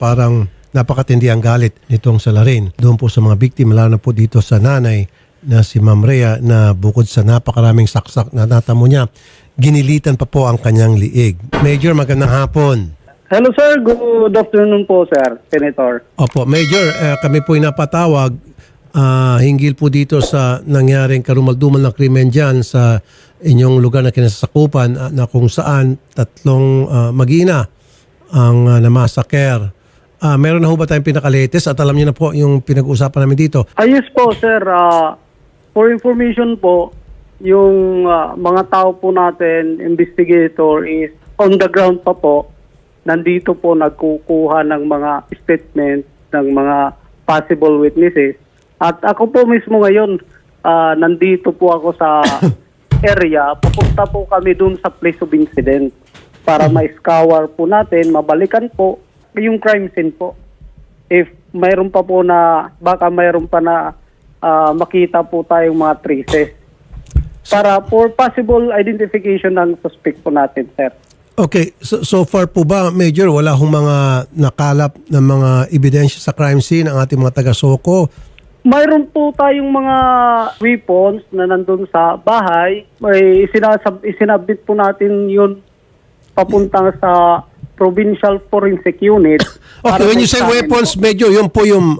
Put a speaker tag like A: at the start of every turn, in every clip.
A: parang napakatindi ang galit nitong salarin. Doon po sa mga biktima, lalo na po dito sa nanay na si Ma'am Rhea na bukod sa napakaraming saksak na natamo niya, ginilitan pa po ang kanyang liig. Major, magandang hapon.
B: Hello sir, good afternoon po sir, Senator.
A: Opo, Major, kami po napatawag hinggil po dito sa nangyaring karumaldumal na krimen dyan sa inyong lugar na kinasasakupan na kung saan tatlong mag-ina ang namasaker. Meron na ho ba tayong pinaka-latest at alam niyo na po yung pinag-uusapan namin dito?
B: Yes po sir, for information po, yung mga tao po natin, investigator is on the ground pa po, nandito po nagkukuha ng mga statement ng mga possible witnesses. At ako po mismo ngayon, nandito po ako sa area, pupunta po kami dun sa place of incident para ma-scour po natin, mabalikan po yung crime scene po. If mayroon pa po na, baka mayroon pa na makita po tayong mga traces. Para for possible identification ng suspect po natin, sir.
A: Okay, so far po ba, Major, wala hong mga nakalap na mga ebidensya sa crime scene ang ating mga taga-Soko?
B: Mayroon po tayong mga weapons na nandun sa bahay. May isinabit po natin yun papuntang sa Provincial Forensic Unit.
A: Okay, when you say weapons, Major, yun po yung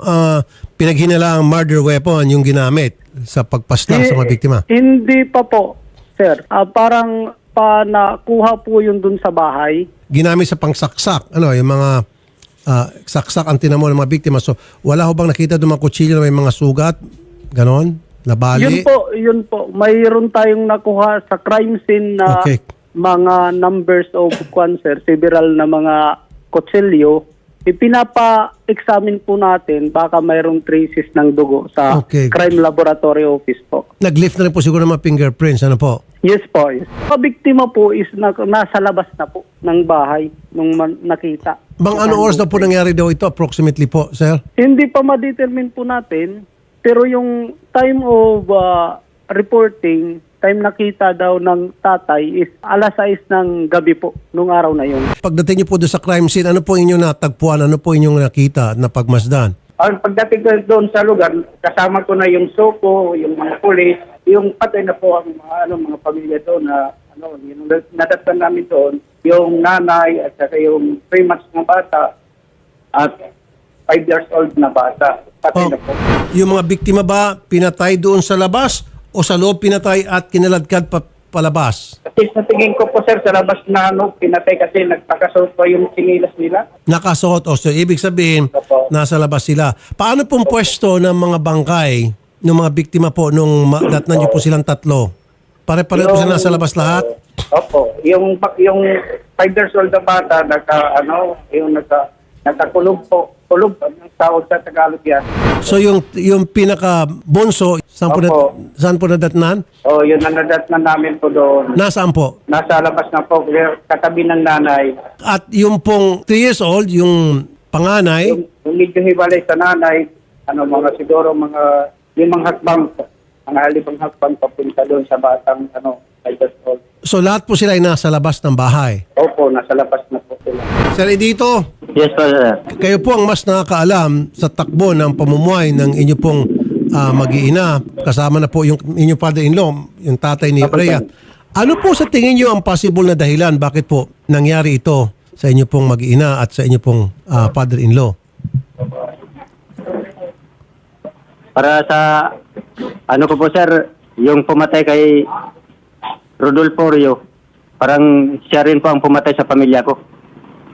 A: pinaghinalaang murder weapon yung ginamit sa pagpaslang sa mga biktima?
B: Hindi pa po, sir. Parang nakuha po yun dun sa bahay.
A: Ginamit sa pangsaksak, yung mga saksak ang tinamo ng mga biktima. So, wala ho bang nakita doon mga kutsilyo na may mga sugat? Ganon? Nabali?
B: Yun po. Mayroon tayong nakuha sa crime scene na mga numbers of cancer, several na mga kutsilyo. Ipinapa-examine po natin, baka mayroong traces ng dugo sa crime laboratory office po.
A: Nag-lift na rin po siguro ng mga fingerprints, ano po?
B: Yes po. Yes. Ang biktima po is nasa labas na po ng bahay nung nakita.
A: Bang ano oras na po nangyari daw ito approximately po, sir?
B: Hindi pa ma-determine po natin, pero yung time of reporting, time nakita daw ng tatay is alas 6 ng gabi po nung araw na yun.
A: Pagdating niyo po doon sa crime scene, ano po inyong natagpuan? Ano po inyong nakita na pagmasdan?
C: Ang pagdating ko doon sa lugar, kasama ko na yung Soko, yung mga pulis, yung patay na po ang mga pamilya doon na yung nadatnan namin doon, yung nanay at saka yung 3 months na bata at 5 years old na bata. Patay na po.
A: Yung mga biktima ba pinatay doon sa labas o sa loob pinatay at kinaladkad palabas?
C: Kasi sa tingin ko po sir, sa labas na pinatay kasi nagpakasuot po yung singilas nila.
A: Nakasuot o so ibig sabihin nasa labas sila. Paano pong pwesto ng mga bangkay ng mga biktima po nung datnan niyo po silang tatlo? Pare-pareho po sila nasa labas lahat?
C: Opo. Yung 5 years old na bata, nagkakulog po. Kulog ang tawag sa Tagalog yan.
A: So yung pinaka-bunso, saan po nadatnan?
C: Yun ang nadatnan namin po doon.
A: Nasaan po?
C: Nasa labas na po, katabi ng nanay.
A: At yung pong 3 years old, yung panganay?
C: Yung medyo hiwalay sa nanay, siguro mga 5 hakbang, mga 5 hakbang papunta doon sa batang 5 years old.
A: So lahat po sila ay nasa labas ng bahay?
C: Opo, nasa labas na po sila.
A: Sir Edito?
C: Yes po, sir.
A: Kayo po ang mas nakakaalam sa takbo ng pamumuhay ng inyo pong mag-iina. Kasama na po yung inyong father-in-law, yung tatay ni Rhea. Ano po sa tingin nyo ang possible na dahilan bakit po nangyari ito sa inyo pong mag-iina at sa inyo pong father-in-law?
D: Para sa ko po sir, yung pumatay kay Rodolfo Rio, parang siya rin po ang pumatay sa pamilya ko.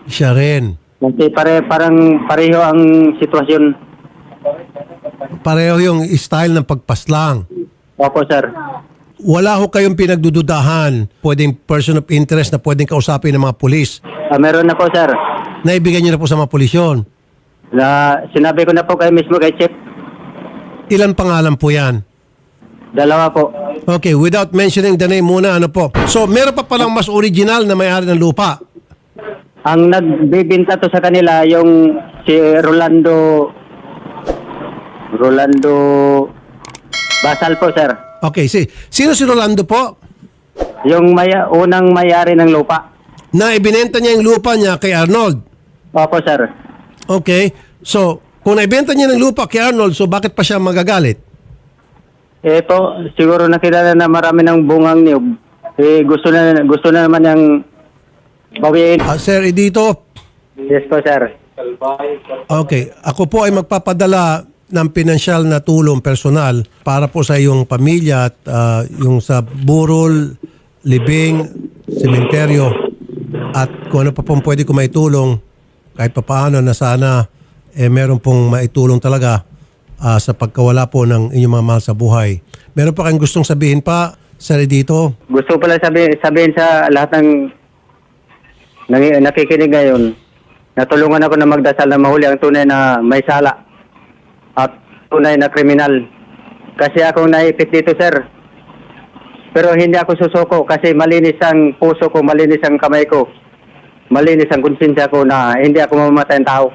A: Siya rin.
D: Kasi parang pareho ang sitwasyon.
A: Pareho yung style ng pagpaslang.
D: Opo sir.
A: Wala ho kayong pinagdududahan, pwedeng person of interest na pwedeng kausapin ng mga pulis?
D: Meron na po sir.
A: Naibigay niyo na po sa mga pulis yun?
D: Sinabi ko na po mismo kay Chief.
A: Ilan pangalan po yan?
D: 2 po.
A: Okay, without mentioning the name muna, ano po? So, meron pa palang mas original na may-ari ng lupa?
D: Ang nagbibinta to sa kanila, yung si Rolando Basal po, sir.
A: Okay, sino si Rolando po?
D: Yung unang may-ari ng lupa.
A: Na ibinenta niya yung lupa niya kay Arnold?
D: Opo, sir.
A: Okay. So, kung naibenta niya ng lupa kay Arnold, so bakit pa siya magagalit?
D: Po, siguro nakilala na marami ng bungang niyog. Gusto na naman niyang bawiin.
A: Sir Edito,
D: Yes po, sir.
A: okay. Ako po ay magpapadala ng pinansyal na tulong personal para po sa iyong pamilya at yung sa burol, libing, sementeryo at kung ano pa pong pwede ko maitulong kahit papaano na sana meron pong maitulong talaga sa pagkawala po ng inyong mga mahal sa buhay. Meron pa kayong gustong sabihin pa, Sir Edito?
D: Gusto pala sabihin sa lahat ng nakikinig ngayon, natulungan ako na magdasal na mahuli ang tunay na may sala at tunay na kriminal. Kasi akong naipit dito, sir. Pero hindi ako susuko kasi malinis ang puso ko, malinis ang kamay ko, malinis ang konsensya ko na hindi ako mamamatay ng tao.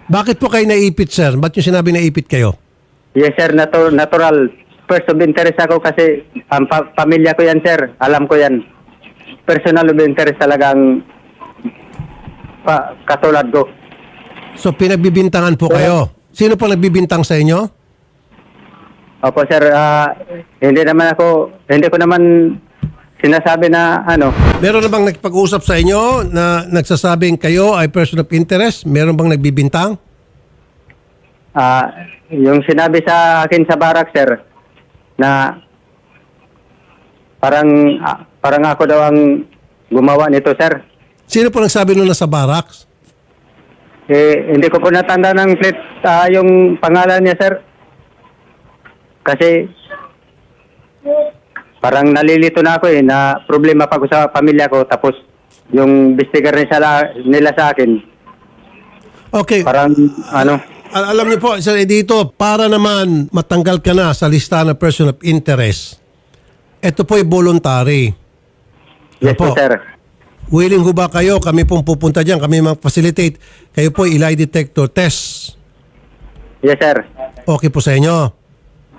A: Bakit po kayo naipit, sir? Ba't yung sinabi naipit kayo?
D: Yes, sir, natural. First of interest ako kasi ang pamilya ko yan, sir. Alam ko yan. Personal of interest talagang katulad ko.
A: So pinagbibintangan po kayo. Sino po nagbibintang sa inyo?
D: Opo, sir. Hindi ko naman sinasabi na ano.
A: Meron na bang nakipag-usap sa inyo na nagsasabing kayo ay person of interest? Meron bang nagbibintang?
D: Yung sinabi sa akin sa barak, sir, na parang ako daw ang gumawa nito, sir.
A: Sino po nagsabi nung nasa barracks?
D: Hindi ko po natanda ng plate yung pangalan niya, sir. Kasi parang nalilito na ako na problema pa ko sa pamilya ko tapos yung bestigar nila sa akin.
A: Okay.
D: Parang ano.
A: Alam niyo po, Sir Edito, para naman matanggal ka na sa listahan ng person of interest, ito po ay voluntary.
D: Yes po, sir.
A: Willing ho ba kayo? Kami pong pupunta dyan. Kami mag-facilitate. Kayo po lie detector test.
D: Yes, sir.
A: Okay po sa inyo?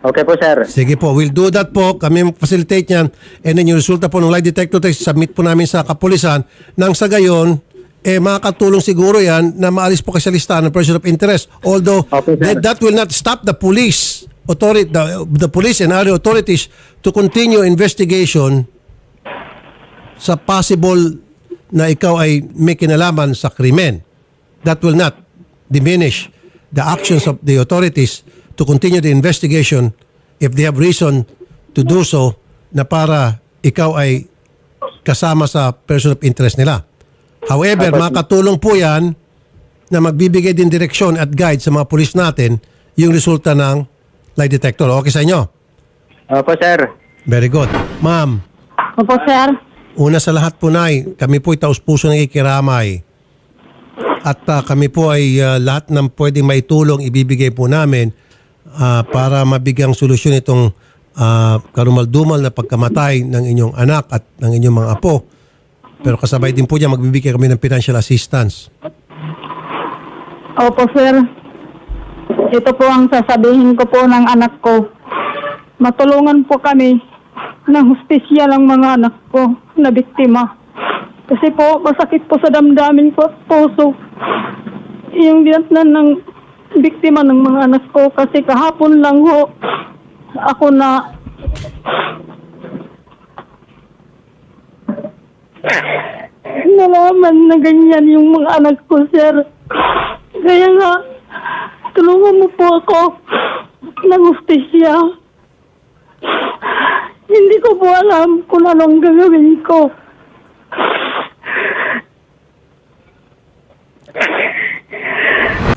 D: Okay po, sir.
A: Sige po. We'll do that po. Kami mag-facilitate yan. And then yung resulta po ng lie detector test, submit po namin sa kapulisan. Nang sa gayon, makakatulong siguro yan na maalis po kayo sa listahan ng person of interest. Although,
D: Okay, sir.
A: that will not stop the police authority, the police and other authorities to continue investigation sa possible na ikaw ay may kinalaman sa krimen. That will not diminish the actions of the authorities to continue the investigation if they have reason to do so na para ikaw ay kasama sa person of interest nila. However, makatulong po yan na magbibigay din direksyon at guide sa mga pulis natin yung resulta ng lie detector. Okay sa inyo?
D: Opo, sir.
A: Very good. Ma'am,
E: Opo, sir.
A: una sa lahat po, Nay, kami po ay taus-puso nakikiramay. At kami po ay lahat ng pwedeng maitulong ibibigay po namin para mabigyang solusyon itong karumal-dumal na pagkamatay ng inyong anak at ng inyong mga apo. Pero kasabay din po dyan, magbibigay kami ng financial assistance.
E: Opo, sir. Ito po ang sasabihin ko po ng anak ko. Matulungan po kami ng hustisya ng mga anak ko na biktima. Kasi po, masakit po sa damdamin ko at puso. Yung dinatnan ng biktima ng mga anak ko. Kasi kahapon lang ho, ako na nalaman na ganyan yung mga anak ko, sir. Kaya nga, tulungan mo po ako ng hustisya. Hindi ko po alam kung anong gagawin ko.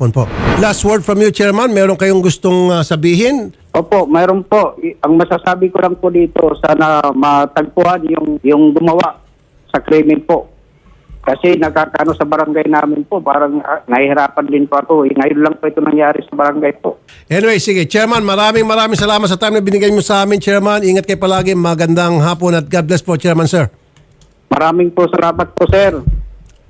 A: Po. Last word from you, Chairman. Meron kayong gustong sabihin?
C: Opo, mayroon po. Ang masasabi ko lang po dito, sana matagpuan yung gumawa sa krimen po. Kasi nakakano sa barangay namin po, parang nahihirapan din po ako. Ngayon lang po ito nangyari sa barangay po.
A: Anyway, sige. Chairman, maraming salamat sa time na binigay mo sa amin, Chairman. Ingat kayo palagi. Magandang hapon at God bless po, Chairman, sir.
C: Maraming po salamat po, sir.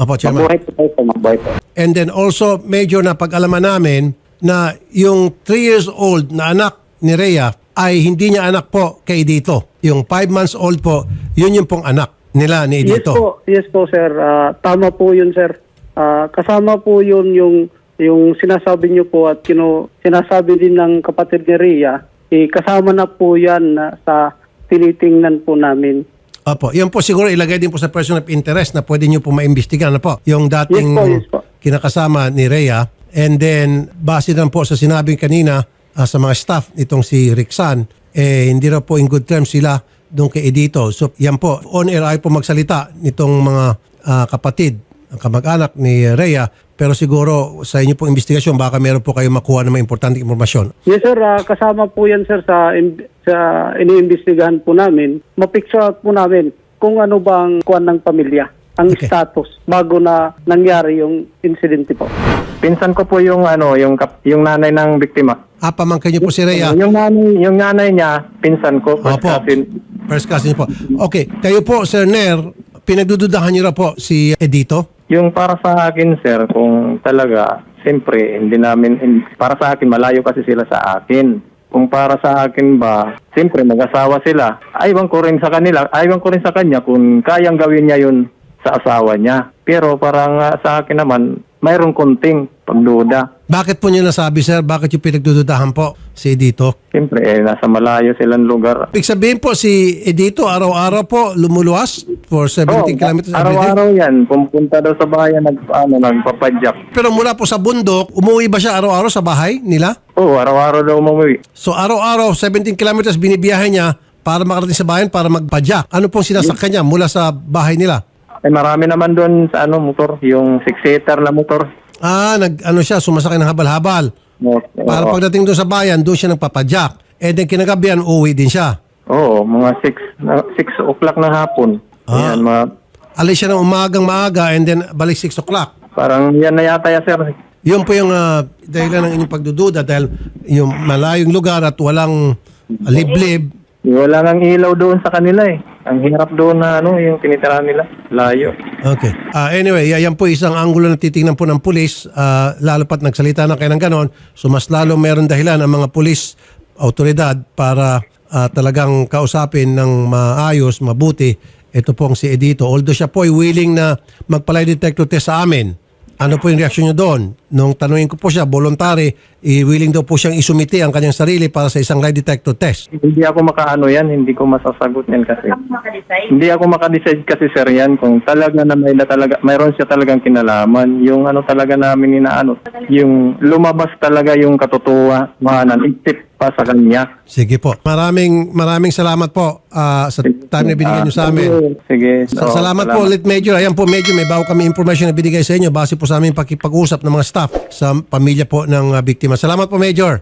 A: Opo, Chairman.
C: Mabuhay po tayo, mabuhay po.
A: And then also, Major, na pag-alaman namin na yung 3 years old na anak ni Rhea ay hindi niya anak po kay Edito. Yung 5 months old po, yun yung pong anak nila ni Edito.
B: Yes po, sir. Tama po yun, sir. Kasama po yun yung yung sinasabi niyo po at sinasabi din ng kapatid ni Rhea, kasama na po yan sa tinitingnan po namin.
A: Opo, yan po siguro ilagay din po sa person of interest na pwede nyo po maimbestigahan. Ano po? Yung dating
B: Yes po.
A: kinakasama ni Rhea. And then, base lang po sa sinabing kanina sa mga staff itong si Rixan, hindi raw po in good terms sila doon kay Edito. So yan po, on air ay po magsalita nitong mga kapatid, ang kamag-anak ni Rhea. Pero siguro sa inyo pong investigasyon, baka meron po kayo makuha ng mga importanteng informasyon.
B: Yes sir, kasama po yan sir sa iniimbestigahan po namin. Mapicture out po namin kung ano bang kuwan ng pamilya, ang
A: Okay.
B: status bago na nangyari yung insidente po.
D: Pinsan ko po yung yung nanay ng biktima.
A: Pamangkin niyo po si Rhea.
D: Yung nanay niya, pinsan ko, first
A: Opo.
D: cousin.
A: First cousin niyo po. Okay, kayo po, Sir Ner, pinagdududahan niyo na po si Edito?
D: Yung para sa akin, sir, kung talaga, siyempre, para sa akin, malayo kasi sila sa akin. Kung para sa akin ba, siyempre, mag-asawa sila. Aywan ko rin sa kanya kung kayang gawin niya yun sa asawa niya. Pero parang sa akin naman, mayroong konting pagduda.
A: Bakit po niyo nasabi, sir? Bakit yung pinagdududahan po si Edito?
D: Siyempre, nasa malayo silang lugar.
A: Ibig sabihin po si Edito araw-araw po lumuluwas for 17 kilometers every day?
D: Araw-araw yan. Pumunta daw sa bayan, nagpapadyak.
A: Pero mula po sa bundok, umuwi ba siya araw-araw sa bahay nila?
D: Oo, araw-araw daw umuwi.
A: So araw-araw, 17 kilometers binibiyahe niya para makarating sa bayan para magpadyak. Ano pong sinasakyan niya mula sa bahay nila?
D: Ay, marami naman doon sa motor, yung 6-seater na motor.
A: Siya, sumasakay ng habal-habal. Para pagdating doon sa bayan, doon siya nagpapadyak. Then kinagabihan, uwi din siya.
D: Oo, mga 6 o'clock na hapon. Yan,
A: Alis siya ng umagang maaga and then balik 6 o'clock.
D: parang yan na yata ya, sir.
A: Yun po yung dahilan ng inyong pagdududa dahil yung malayong lugar at walang liblib.
D: Wala nang ilaw doon sa kanila eh. Ang hirap doon na yung tinitirahan nila. Layo.
A: Okay. Anyway, yan po isang anggulo na titingnan po ng pulis. Lalo pat nagsalita na kayo ng ganon. So mas lalo meron dahilan ang mga pulis, autoridad para talagang kausapin ng maayos, mabuti. Ito pong si Edito. Although siya po ay willing na magpalay detector test sa amin. Ano po yung reaksyon niyo doon? Nung tanungin ko po siya, voluntary, willing daw po siyang isumiti ang kanyang sarili para sa isang lie detector test.
D: Hindi ako makaano yan. Hindi ko masasagot yan kasi. Hindi ako makadecide kasi, sir, yan. Kung talaga na mayroon siya talagang kinalaman. Yung talaga namin inaano. Yung lumabas talaga yung katotohanan. Isip pa sa kanya.
A: Sige po. Maraming salamat po sa time na binigyan niyo sa amin.
D: Sige.
A: Salamat po ulit, Major. Ayan po, Major, may bago kami information na binigay sa inyo base po sa aming pakipag-usap ng mga staff sa pamilya po ng biktima. Salamat po, Major.